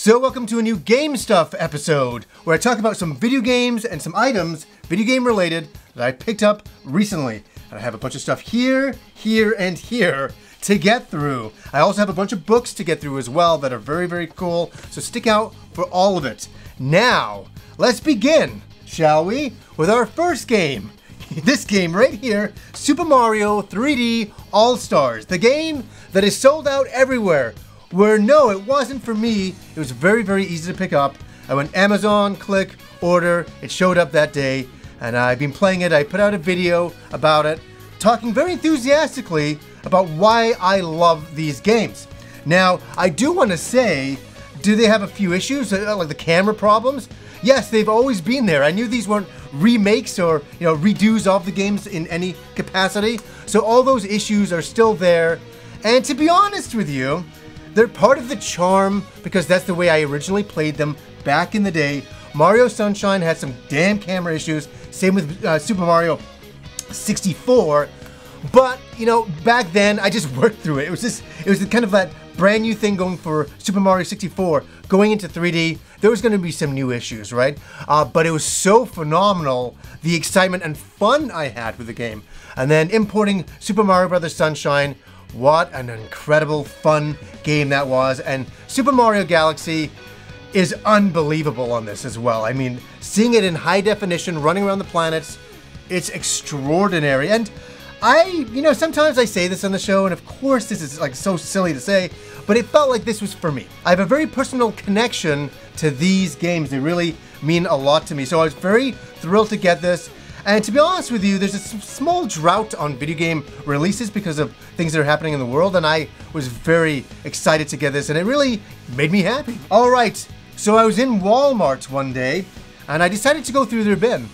So welcome to a new Game Stuff episode, where I talk about some video games and some items, video game related, that I picked up recently. And I have a bunch of stuff here, here, and here to get through. I also have a bunch of books to get through as well that are very, very cool, so stick out for all of it. Now, let's begin, shall we, with our first game. This game right here, Super Mario 3D AllStars, the game that is sold out everywhere. Where no, it wasn't for me. It was very, very easy to pick up. I went Amazon, click, order, it showed up that day, and I've been playing it. I put out a video about it, talking very enthusiastically about why I love these games. Now, I do want to say, do they have a few issues, like the camera problems? Yes, they've always been there. I knew these weren't remakes or redos of the games in any capacity, so all those issues are still there. And to be honest with you, they're part of the charm because that's the way I originally played them back in the day. Mario Sunshine had some damn camera issues, same with Super Mario 64. But, back then I just worked through it. It was kind of that brand new thing going for Super Mario 64, going into 3D. There was going to be some new issues, right? But it was so phenomenal, the excitement and fun I had with the game. And then importing Super Mario Bros. Sunshine, what an incredible, fun game that was. And Super Mario Galaxy is unbelievable on this as well. I mean, seeing it in high definition, running around the planets, it's extraordinary. And sometimes I say this on the show, and of course this is like so silly to say, but it felt like this was for me. I have a very personal connection to these games. They really mean a lot to me. So I was very thrilled to get this. And to be honest with you, there's a small drought on video game releases because of things that are happening in the world, and I was very excited to get this, and it really made me happy. All right, so I was in Walmart one day, and I decided to go through their bin.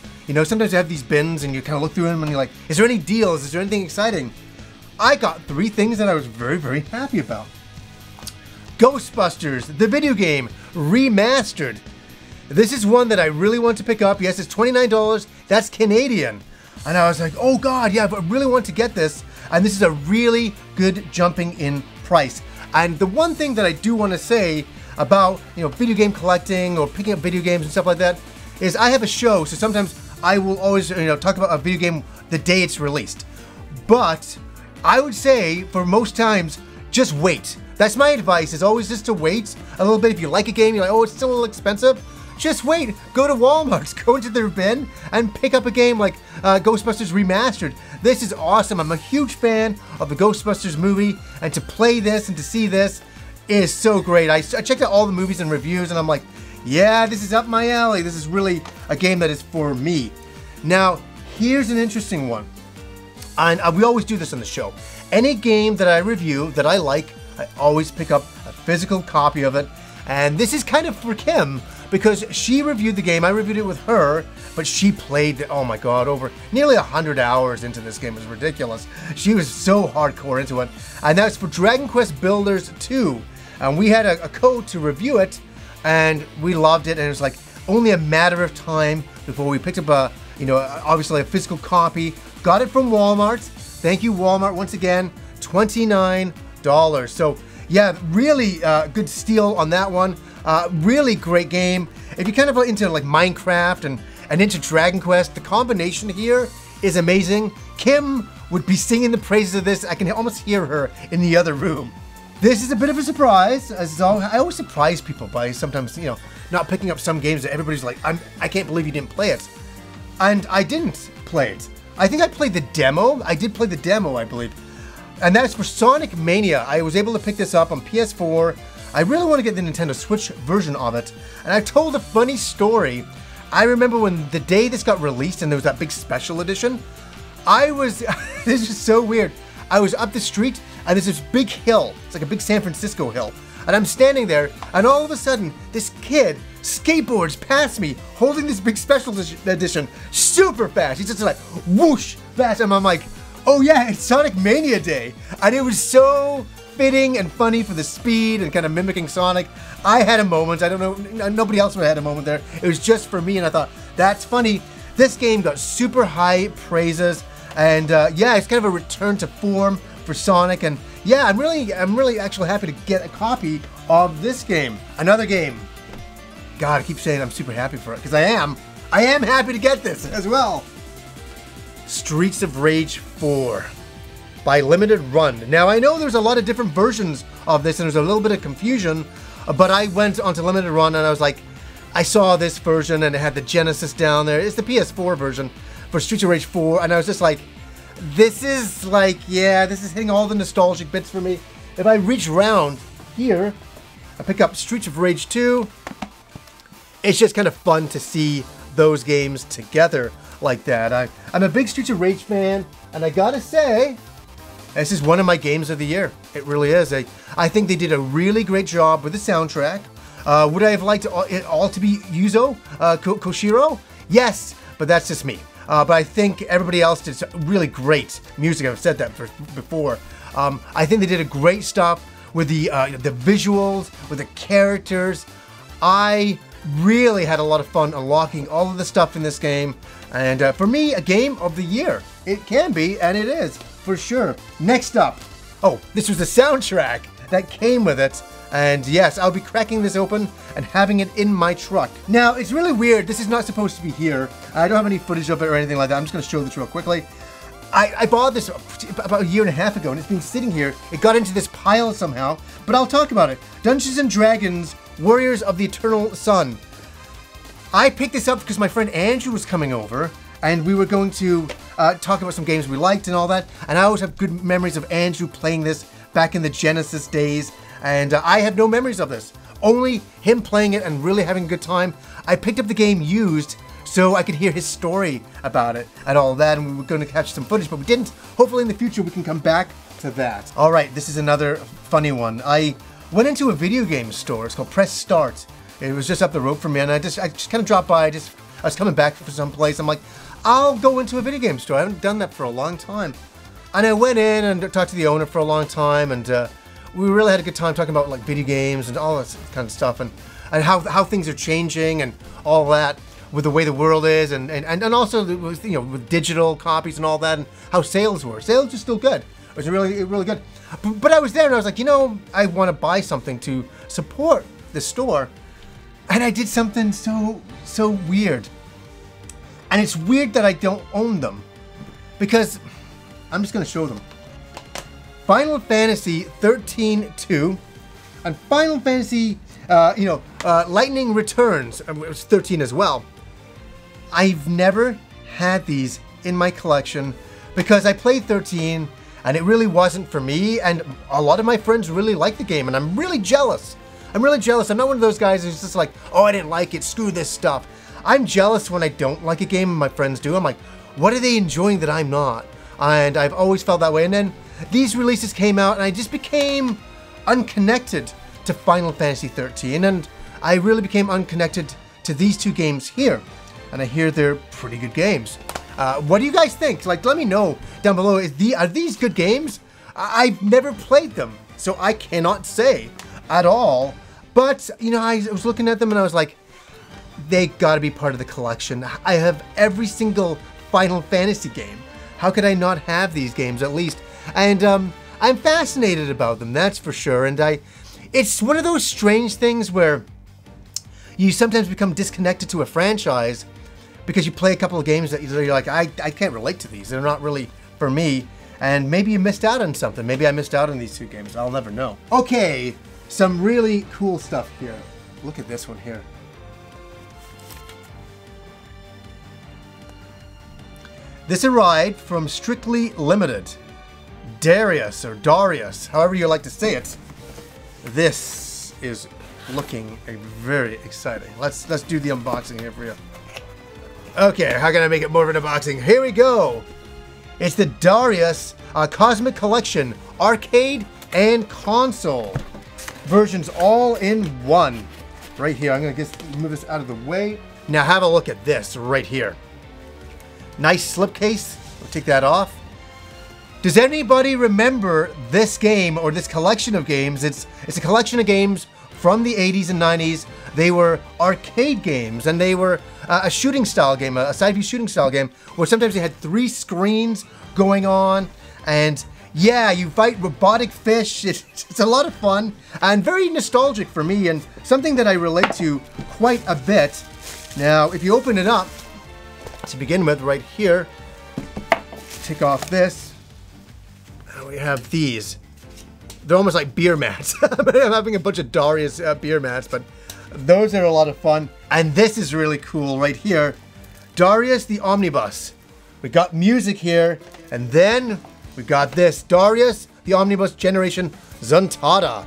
Sometimes they have these bins, and you kind of look through them, and you're like, is there any deals? Is there anything exciting? I got 3 things that I was very, very happy about. Ghostbusters, the video game, remastered. This is one that I really want to pick up. Yes, it's $29. That's Canadian. And I was like, oh God, yeah, I really want to get this. And this is a really good jumping in price. And the one thing that I do want to say about, video game collecting or picking up video games and stuff like that is I have a show. So sometimes I will always, talk about a video game the day it's released. But I would say for most times, just wait. That's my advice, is always just to wait a little bit. If you like a game, you're like, oh, it's still a little expensive. Just wait, go to Walmart, go into their bin and pick up a game like Ghostbusters Remastered. This is awesome. I'm a huge fan of the Ghostbusters movie, and to play this and to see this is so great. I checked out all the movies and reviews, and I'm like, yeah, this is up my alley. This is really a game that is for me. Now, here's an interesting one. And we always do this on the show. Any game that I review that I like, I always pick up a physical copy of it. And this is kind of for Kim, because she reviewed the game. I reviewed it with her, but she played, oh my God, over nearly 100 hours into this game. It was ridiculous. She was so hardcore into it. And that's for Dragon Quest Builders 2. And we had a code to review it, and we loved it. And it was like only a matter of time before we picked up a, obviously a physical copy. Got it from Walmart. Thank you, Walmart, once again. $29. So yeah, really good steal on that one. Really great game. If you're kind of into like Minecraft and into Dragon Quest, the combination here is amazing. Kim would be singing the praises of this. I can almost hear her in the other room. This is a bit of a surprise. I always surprise people by sometimes, not picking up some games that everybody's like, I can't believe you didn't play it. And I didn't play it. I think I played the demo. I did play the demo, I believe. And that's for Sonic Mania. I was able to pick this up on PS4. I really want to get the Nintendo Switch version of it. And I told a funny story. I remember when the day this got released and there was that big special edition, this is so weird. I was up the street and there's this big hill. It's like a big San Francisco hill. And I'm standing there and all of a sudden this kid skateboards past me holding this big special edition super fast. He's just like whoosh fast. And I'm like, oh yeah, it's Sonic Mania Day. And it was so fitting and funny for the speed and kind of mimicking Sonic. I had a moment. I don't know, nobody else would have had a moment there. It was just for me, and I thought, that's funny. This game got super high praises, and yeah, it's kind of a return to form for Sonic, and yeah, I'm really actually happy to get a copy of this game. Another game. God, I keep saying I'm super happy for it, because I am. I am happy to get this as well. Streets of Rage 4 by Limited Run. Now, I know there's a lot of different versions of this, and there's a little bit of confusion, but I went onto Limited Run, and I was like, I saw this version, and it had the Genesis down there. It's the PS4 version for Streets of Rage 4, and I was just like, this is like, yeah, this is hitting all the nostalgic bits for me. If I reach around here, I pick up Streets of Rage 2. It's just kind of fun to see those games together like that. I'm a big Streets of Rage fan, and I gotta say, this is one of my games of the year. It really is. I think they did a really great job with the soundtrack. Would I have liked it all to be Yuzo Koshiro? Yes, but that's just me. But I think everybody else did really great music. I've said that before. I think they did a great stuff with the visuals, with the characters. I really had a lot of fun unlocking all of the stuff in this game. And for me, a game of the year. It can be, and it is, for sure. Next up. Oh, this was the soundtrack that came with it. And yes, I'll be cracking this open and having it in my truck. Now, it's really weird. This is not supposed to be here. I don't have any footage of it or anything like that. I'm just going to show this real quickly. I bought this about a year and a half ago, and it's been sitting here. It got into this pile somehow, but I'll talk about it. Dungeons & Dragons Warriors of the Eternal Sun. I picked this up because my friend Andrew was coming over, and we were going to talk about some games we liked and all that. And I always have good memories of Andrew playing this back in the Genesis days. And I have no memories of this. Only him playing it and really having a good time. I picked up the game used so I could hear his story about it and all that. And we were going to catch some footage, but we didn't. Hopefully in the future we can come back to that. All right, this is another funny one. I went into a video game store. It's called Press Start. It was just up the road from me, and I just kind of dropped by. I was coming back from someplace. I'm like, I'll go into a video game store. I haven't done that for a long time. And I went in and talked to the owner for a long time, and we really had a good time talking about like video games and all that kind of stuff, and how things are changing and all that with the way the world is, and also with digital copies and all that, and how sales were. Sales are still good. It was really good. But I was there and I was like, I want to buy something to support the store, and I did something so weird. And it's weird that I don't own them, because I'm just going to show them. Final Fantasy 13-2 and Final Fantasy, Lightning Returns. It was 13 as well. I've never had these in my collection because I played 13 and it really wasn't for me. And a lot of my friends really like the game, and I'm really jealous. I'm really jealous. I'm not one of those guys who's just like, oh, I didn't like it, screw this stuff. I'm jealous when I don't like a game and my friends do. I'm like, what are they enjoying that I'm not? And I've always felt that way. And then these releases came out and I just became unconnected to Final Fantasy 13, and I really became unconnected to these two games here. And I hear they're pretty good games. What do you guys think? Like, let me know down below. Are these good games? I've never played them, so I cannot say at all. But, I was looking at them and I was like, they gotta be part of the collection. I have every single Final Fantasy game. How could I not have these games at least? And I'm fascinated about them, that's for sure. And it's one of those strange things where you sometimes become disconnected to a franchise because you play a couple of games that you're like, I can't relate to these. They're not really for me. And maybe you missed out on something. Maybe I missed out on these two games. I'll never know. Okay, some really cool stuff here. Look at this one here. This arrived from Strictly Limited. Darius, or Darius, however you like to say it. This is looking very exciting. Let's do the unboxing here for you. Okay, how can I make it more of an unboxing? Here we go. It's the Darius Cosmic Collection, arcade and console. Versions all in one. Right here, I'm gonna just move this out of the way. Now have a look at this right here. Nice slipcase, we'll take that off. Does anybody remember this game or this collection of games? It's a collection of games from the 80s and 90s. They were arcade games, and they were a shooting style game, a side view shooting style game, where sometimes they had 3 screens going on, and yeah, you fight robotic fish. It's a lot of fun and very nostalgic for me and something that I relate to quite a bit. Now, if you open it up, to begin with, right here, take off this. Now we have these. They're almost like beer mats. I'm having a bunch of Darius beer mats, but those are a lot of fun. And this is really cool right here. Darius the Omnibus. We got music here, and then we got this. Darius the Omnibus Generation Zuntata.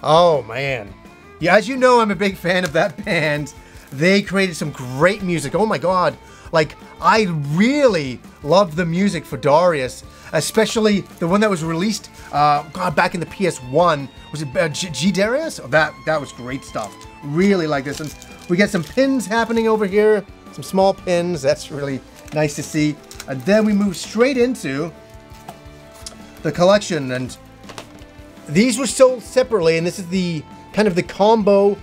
Oh man. Yeah, as you know, I'm a big fan of that band. They created some great music. Oh my god. Like, I really love the music for Darius, especially the one that was released, God, back in the PS1. Was it G Darius? Oh, that was great stuff. Really like this. And we get some pins happening over here, some small pins. That's really nice to see. And then we move straight into the collection. And these were sold separately, and this is the kind of the combo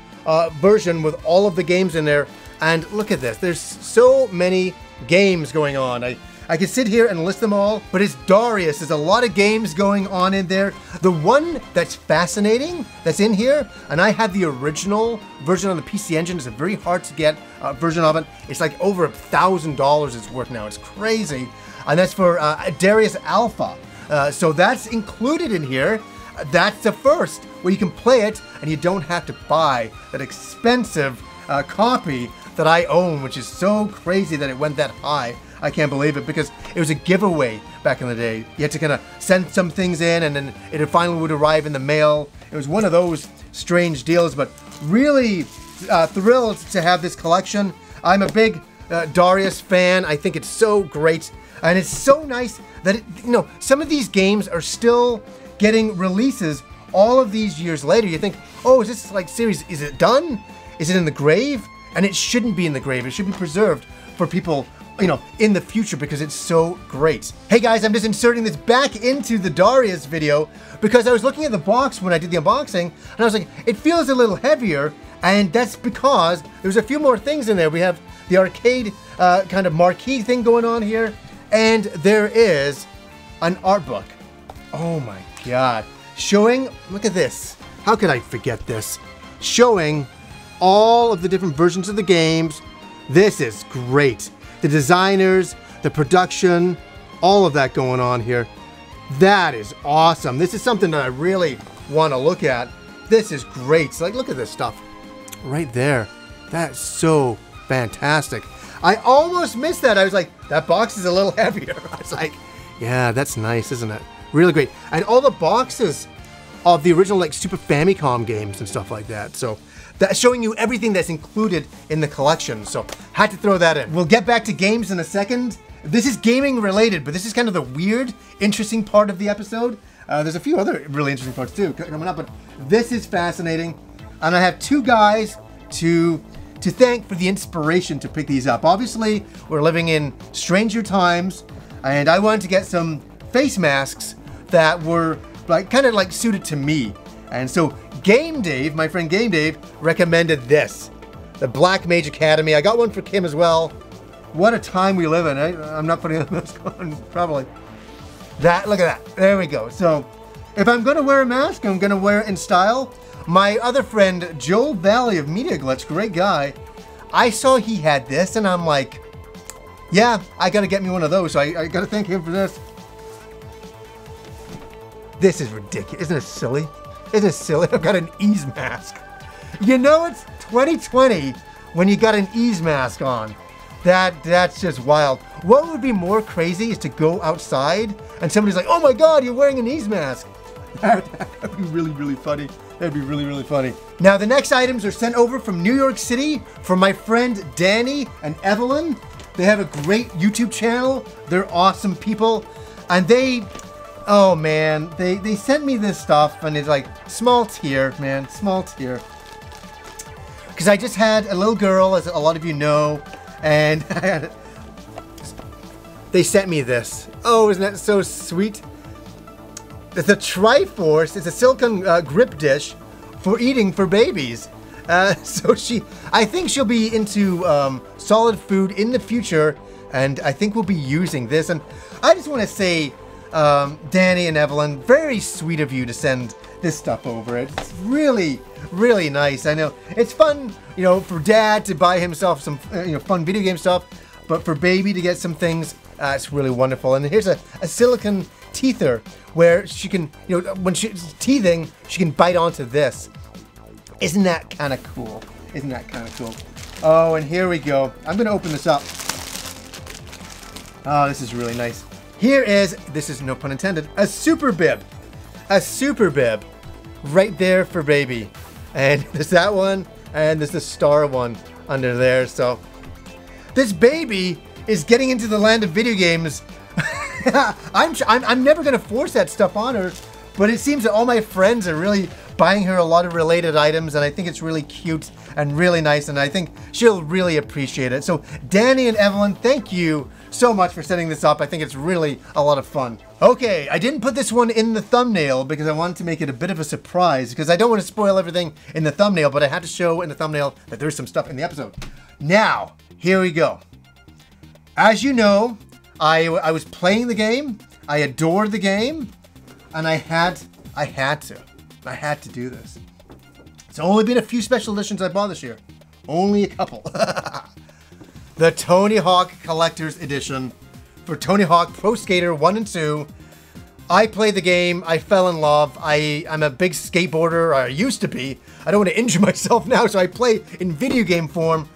version with all of the games in there. And look at this, there's so many games going on. I could sit here and list them all, but it's Darius. There's a lot of games going on in there. The one that's fascinating that's in here, and I had the original version on the PC Engine. It's a very hard to get version of it. It's like over $1,000 it's worth now. It's crazy. And that's for Darius Alpha. So that's included in here. That's the first where you can play it and you don't have to buy that expensive copy that I own, which is so crazy that it went that high. I can't believe it, because it was a giveaway back in the day. You had to kind of send some things in and then it finally would arrive in the mail. It was one of those strange deals, but really thrilled to have this collection. I'm a big Darius fan. I think it's so great, and it's so nice that some of these games are still getting releases all of these years later. You think, oh, is this like series, is it done? Is it in the grave? And it shouldn't be in the grave. It should be preserved for people, in the future, because it's so great. Hey guys, I'm just inserting this back into the Darius video because I was looking at the box when I did the unboxing, and I was like, it feels a little heavier, and that's because there's a few more things in there. We have the arcade kind of marquee thing going on here, and there is an art book. Oh my god. Showing, look at this. How could I forget this? Showing all of the different versions of the games. This is great. The designers, the production, all of that going on here. That is awesome. This is something that I really want to look at. This is great. So, like, look at this stuff right there. That's so fantastic. I almost missed that. I was like, that box is a little heavier. I was like, yeah, that's nice, isn't it? Really great. And all the boxes of the original like Super Famicom games and stuff like that. So that's showing you everything that's included in the collection. So had to throw that in. We'll get back to games in a second. This is gaming related, but this is kind of the weird, interesting part of the episode. There's a few other really interesting parts too coming up, but this is fascinating. And I have two guys to thank for the inspiration to pick these up. Obviously, we're living in stranger times, and I wanted to get some face masks that were like kind of like suited to me. And so Game Dave, my friend Game Dave, recommended this, the Black Mage Academy. I got one for Kim as well. What a time we live in. I'm not putting the mask on, probably. That, look at that. There we go. So if I'm gonna wear a mask, I'm gonna wear it in style. My other friend, Joel Valley of Media Glitch, great guy, I saw he had this and I'm like, yeah, I gotta get me one of those. So I gotta thank him for this. This is ridiculous. Isn't it silly? Isn't it silly? I've got an ease mask. You know it's 2020 when you got an ease mask on. That's just wild. What would be more crazy is to go outside and somebody's like, oh my god, you're wearing an ease mask. That'd be really, really funny. That'd be really, really funny. Now the next items are sent over from New York City from my friend Danny and Evelyn. They have a great YouTube channel. They're awesome people. And they, oh man, they sent me this stuff and it's like, small tear, man, small tear. Because I just had a little girl, as a lot of you know, and they sent me this. Oh, isn't that so sweet? It's a Triforce. It's a silicone grip dish for eating for babies. So I think she'll be into solid food in the future, and I think we'll be using this. And I just want to say, Danny and Evelyn, very sweet of you to send this stuff over. It's really, really nice. I know it's fun, you know, for Dad to buy himself some, you know, fun video game stuff, but for Baby to get some things, it's really wonderful. And here's a silicone teether where she can, you know, when she's teething, she can bite onto this. Isn't that kind of cool? Isn't that kind of cool? Oh, and here we go. I'm going to open this up. Oh, this is really nice. Here is, this is no pun intended, a super bib. A super bib. Right there for Baby. And there's that one, and there's the star one under there. So, this baby is getting into the land of video games. I'm never going to force that stuff on her, but it seems that all my friends are really buying her a lot of related items, and I think it's really cute and really nice, and I think she'll really appreciate it. So Danny and Evelyn, thank you so much for setting this up. I think it's really a lot of fun. Okay, I didn't put this one in the thumbnail because I wanted to make it a bit of a surprise, because I don't want to spoil everything in the thumbnail, but I had to show in the thumbnail that there's some stuff in the episode. Now, here we go. As you know, I was playing the game, I adored the game, and I had to do this. It's only been a few special editions I bought this year. Only a couple. The Tony Hawk Collector's Edition for Tony Hawk Pro Skater 1 and 2. I played the game, I fell in love. I'm a big skateboarder, or I used to be. I don't want to injure myself now, so I play in video game form.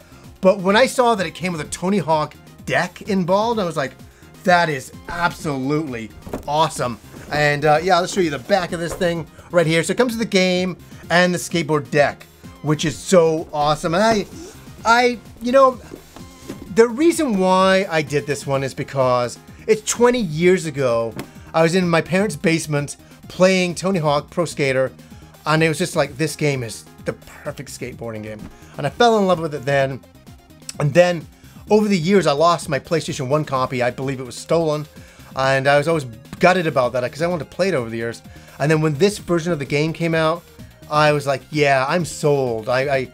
But when I saw that it came with a Tony Hawk deck involved, I was like, that is absolutely awesome. And yeah, let's show you the back of this thing right here. So it comes with the game and the skateboard deck, which is so awesome. And you know, the reason why I did this one is because it's 20 years ago. I was in my parents' basement playing Tony Hawk Pro Skater, and it was just like, this game is the perfect skateboarding game. And I fell in love with it then. And then over the years, I lost my PlayStation 1 copy. I believe it was stolen. And I was always gutted about that because I wanted to play it over the years. And then when this version of the game came out, I was like, yeah, I'm sold. I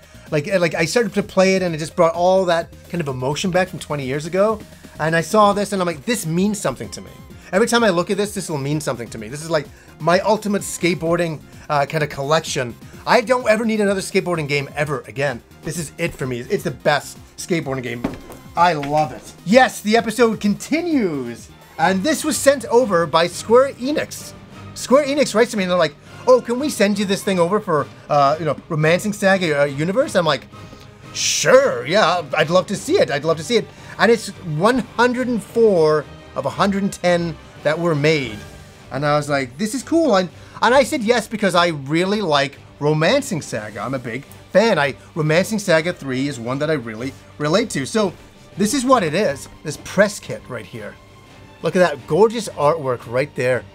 started to play it, and it just brought all that kind of emotion back from 20 years ago. And I saw this, and I'm like, this means something to me. Every time I look at this, this will mean something to me. This is like my ultimate skateboarding kind of collection. I don't ever need another skateboarding game ever again. This is it for me. It's the best skateboarding game. I love it. Yes, the episode continues. And this was sent over by Square Enix. Square Enix writes to me and they're like, oh, can we send you this thing over for, you know, Romancing Saga Universe? I'm like, sure, yeah, I'd love to see it. I'd love to see it. And it's 104 of 110 that were made. And I was like, this is cool. And I said yes because I really like Romancing Saga. I'm a big fan. Romancing Saga 3 is one that I really relate to. So this is what it is, this press kit right here. Look at that gorgeous artwork right there.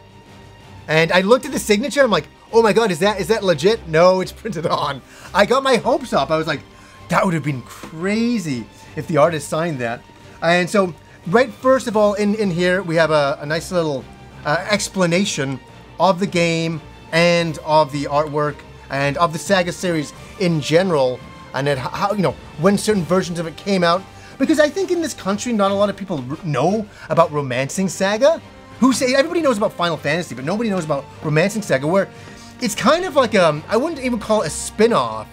And I looked at the signature, I'm like, oh my God, is that legit? No, it's printed on. I got my hopes up. I was like, that would have been crazy if the artist signed that. And so, right first of all, in here, we have a nice little explanation of the game and of the artwork and of the Saga series in general, and then how, you know, when certain versions of it came out. Because I think in this country, not a lot of people know about Romancing Saga. Everybody knows about Final Fantasy, but nobody knows about Romancing Saga, where it's kind of like I wouldn't even call it a spin-off.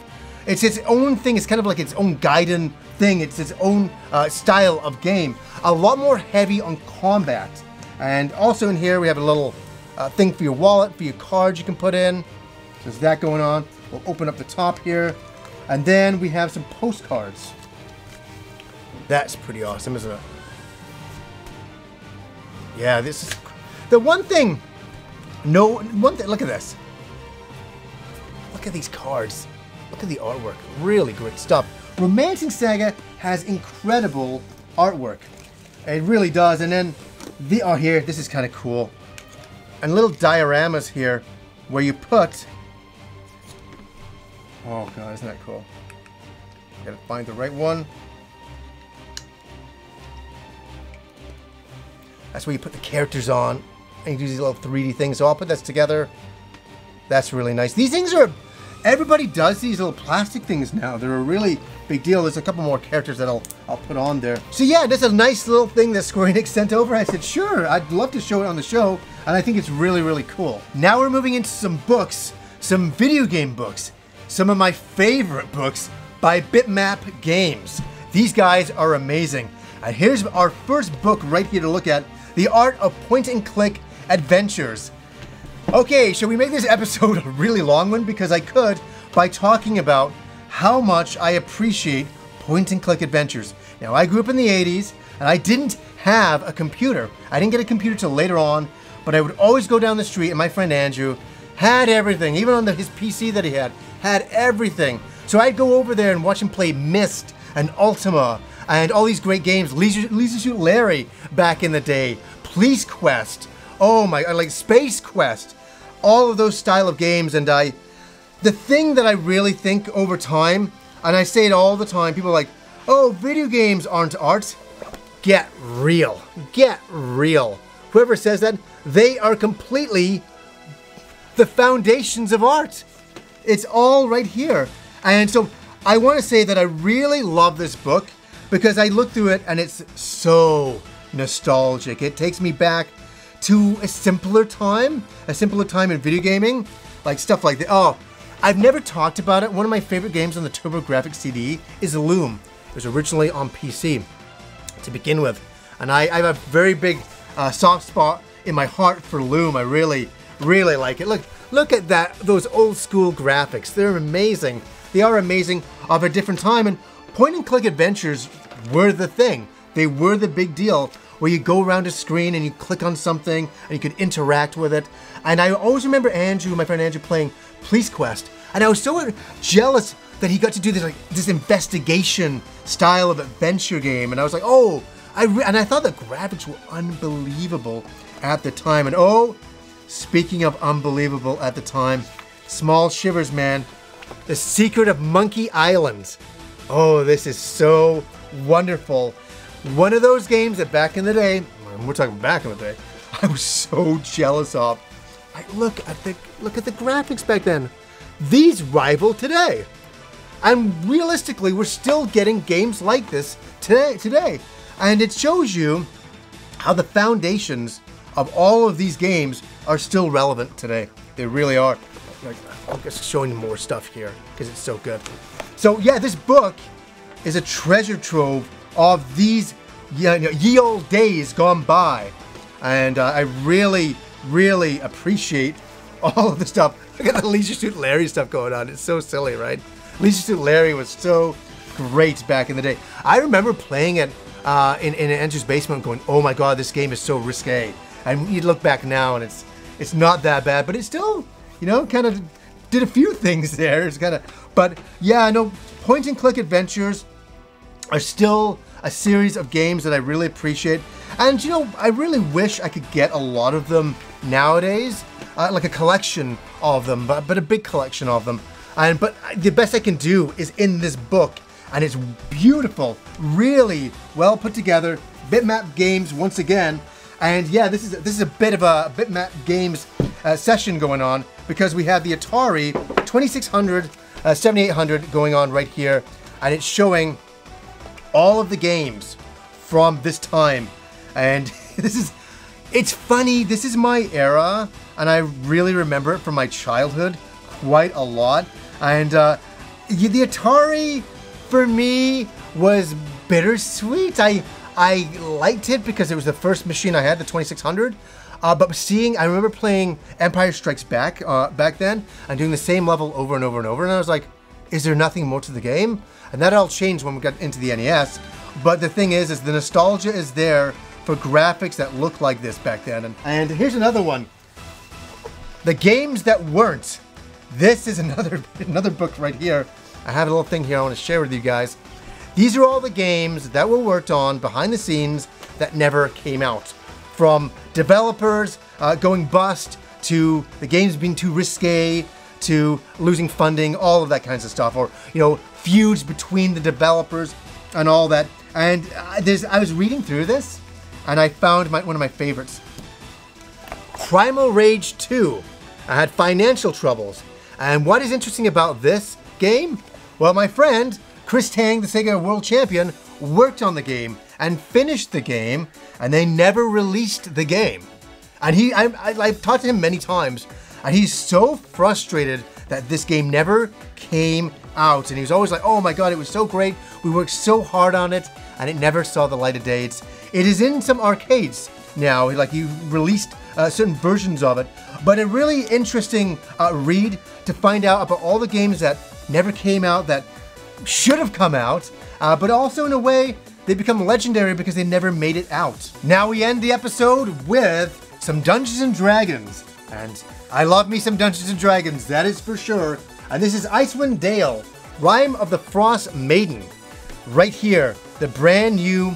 It's its own thing. It's kind of like its own Gaiden thing. It's its own style of game. A lot more heavy on combat. And also in here, we have a little thing for your wallet, for your cards you can put in. So there's that going on. We'll open up the top here. And then we have some postcards. That's pretty awesome, isn't it? Yeah, this is the one thing. Look at this. Look at these cards. Look at the artwork. Really great stuff. Romancing Saga has incredible artwork. It really does. And then here, this is kind of cool. And little dioramas here where you put. Oh God, isn't that cool? Gotta find the right one. That's where you put the characters on, and you do these little 3D things. So I'll put this together. That's really nice. These things are, everybody does these little plastic things now. They're a really big deal. There's a couple more characters that I'll put on there. So yeah, that's a nice little thing that Square Enix sent over. I said, sure, I'd love to show it on the show. and I think it's really, really cool. Now we're moving into some books, some video game books, some of my favorite books by Bitmap Games. These guys are amazing. And here's our first book right here to look at, The Art of Point-and-Click Adventures. Okay, shall we make this episode a really long one? Because I could, by talking about how much I appreciate point-and-click adventures. Now, I grew up in the 80s, and I didn't have a computer. I didn't get a computer till later on, but I would always go down the street, and my friend Andrew had everything. Even on his PC that he had everything. So I'd go over there and watch him play Myst and Ultima and all these great games. Leisure Suit Larry back in the day. Police Quest. Oh my, like Space Quest. All of those style of games. And the thing that I really think over time, and I say it all the time, people are like, oh, video games aren't art. Get real. Get real. Whoever says that, they are completely the foundations of art. It's all right here. And so I want to say that I really love this book because I look through it and it's so nostalgic. It takes me back to a simpler time in video gaming, like stuff like that. Oh, I've never talked about it. One of my favorite games on the TurboGrafx CD is Loom. It was originally on PC to begin with. And I have a very big soft spot in my heart for Loom. I really, really like it. Look at that, those old school graphics. They're amazing. They are amazing of a different time. And point-and-click adventures were the thing. They were the big deal, where you go around a screen and you click on something and you could interact with it. And I always remember Andrew, my friend Andrew, playing Police Quest. And I was so jealous that he got to do this investigation style of adventure game. And I was like, oh, and I thought the graphics were unbelievable at the time. And oh, speaking of unbelievable at the time, small shivers, man. The Secret of Monkey Island. Oh, this is so wonderful. One of those games that back in the day, we're talking back in the day, I was so jealous of. Like, look at the graphics back then. These rival today. And realistically, we're still getting games like this today. And it shows you how the foundations of all of these games are still relevant today. They really are. I'm just showing you more stuff here because it's so good. So yeah, this book is a treasure trove of these ye old days gone by. And I really, really appreciate all of the stuff. Look at the Leisure Suit Larry stuff going on. It's so silly, right? Leisure Suit Larry was so great back in the day. I remember playing it in Andrew's basement going, oh my God, this game is so risque. And you look back now and it's not that bad, but it's still, you know, kind of did a few things there. It's kind of, but yeah, no, point-and-click adventures are still a series of games that I really appreciate. And you know, I really wish I could get a lot of them nowadays, like a collection of them, but a big collection of them. But the best I can do is in this book, and it's beautiful, really well put together. Bitmap Games once again, and yeah, this is a bit of a Bitmap Games session going on because we have the Atari 2600, 7800 going on right here, and it's showing all of the games from this time. And it's funny, this is my era, and I really remember it from my childhood quite a lot. And the Atari, for me, was bittersweet. I liked it because it was the first machine I had, the 2600. But I remember playing Empire Strikes Back back then, and doing the same level over and over and over, and I was like, is there nothing more to the game? And that all changed when we got into the NES. But the thing is the nostalgia is there for graphics that look like this back then. And here's another one. The Games That Weren't. This is another book right here. I have a little thing here I want to share with you guys. These are all the games that were worked on behind the scenes that never came out. From developers going bust, to the games being too risque, to losing funding, all of that kinds of stuff. Or, you know, feuds between the developers and all that. And I was reading through this, and I found one of my favorites. Primal Rage 2. I had financial troubles. And what is interesting about this game? Well, my friend, Chris Tang, the Sega World Champion, worked on the game and finished the game, and they never released the game. And I've talked to him many times, and he's so frustrated that this game never came out. And he was always like, oh my God, it was so great. We worked so hard on it, and it never saw the light of day. It is in some arcades now, like you released certain versions of it. But a really interesting read to find out about all the games that never came out that should have come out, but also in a way, they become legendary because they never made it out. Now we end the episode with some Dungeons and Dragons. And I love me some Dungeons and Dragons, that is for sure. And this is Icewinddale, Rime of the Frost Maiden. Right here, the brand new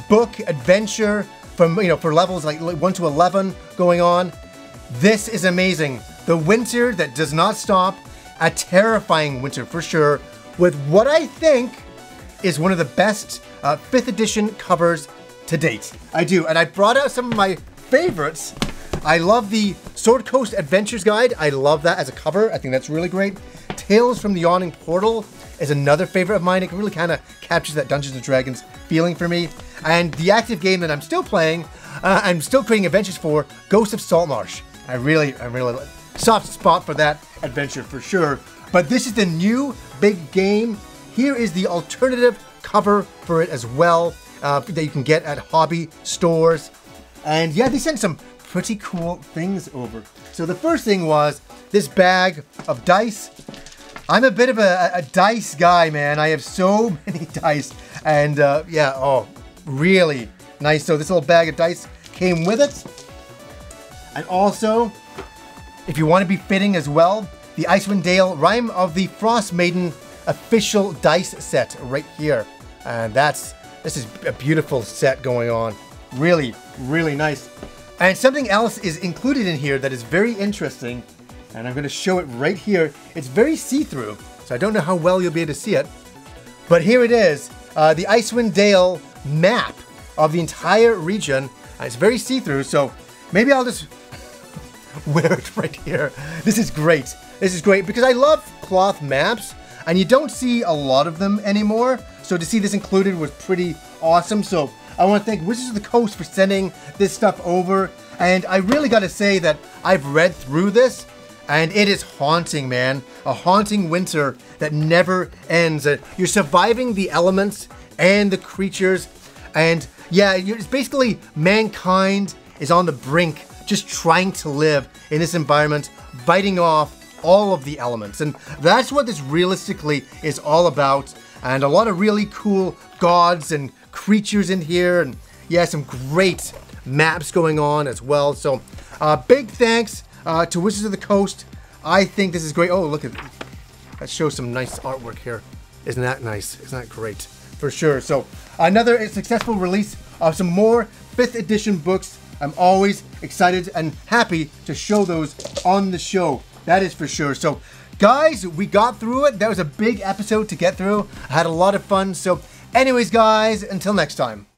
book, adventure, from for levels like 1 to 11 going on. This is amazing. The winter that does not stop, a terrifying winter for sure, with what I think is one of the best 5th edition covers to date. I do, and I brought out some of my favorites. I love the Sword Coast Adventures Guide. I love that as a cover. I think that's really great. Tales from the Yawning Portal is another favorite of mine. It really kind of captures that Dungeons and Dragons feeling for me. And the active game that I'm still playing, I'm still creating adventures for, Ghosts of Saltmarsh. I really soft spot for that adventure for sure. But this is the new big game. Here is the alternative cover for it as well that you can get at hobby stores. And yeah, they sent some pretty cool things over. So the first thing was this bag of dice. I'm a bit of a dice guy, man. I have so many dice. And yeah, oh, really nice. So this little bag of dice came with it. And also, if you want to be fitting as well, the Icewinddale Rime of the Frost Maiden official dice set right here. And this is a beautiful set going on. Really, really nice. And something else is included in here that is very interesting. And I'm going to show it right here. It's very see-through, so I don't know how well you'll be able to see it. But here it is, the Icewinddale map of the entire region. It's very see-through, so maybe I'll just wear it right here. This is great. This is great because I love cloth maps, and you don't see a lot of them anymore. So to see this included was pretty awesome. So I want to thank Wizards of the Coast for sending this stuff over. And I really got to say that I've read through this, and it is haunting, man. A haunting winter that never ends. You're surviving the elements and the creatures. And yeah, it's basically mankind is on the brink, just trying to live in this environment, fighting off all of the elements. And that's what this realistically is all about. And a lot of really cool gods and creatures in here. And yeah, some great maps going on as well. So big thanks to Wizards of the Coast. I think this is great. Oh, look at that. Shows some nice artwork here. Isn't that nice? Isn't that great? For sure. So another successful release of some more 5th edition books. I'm always excited and happy to show those on the show. That is for sure. So guys, we got through it. That was a big episode to get through. I had a lot of fun. So anyways, guys, until next time.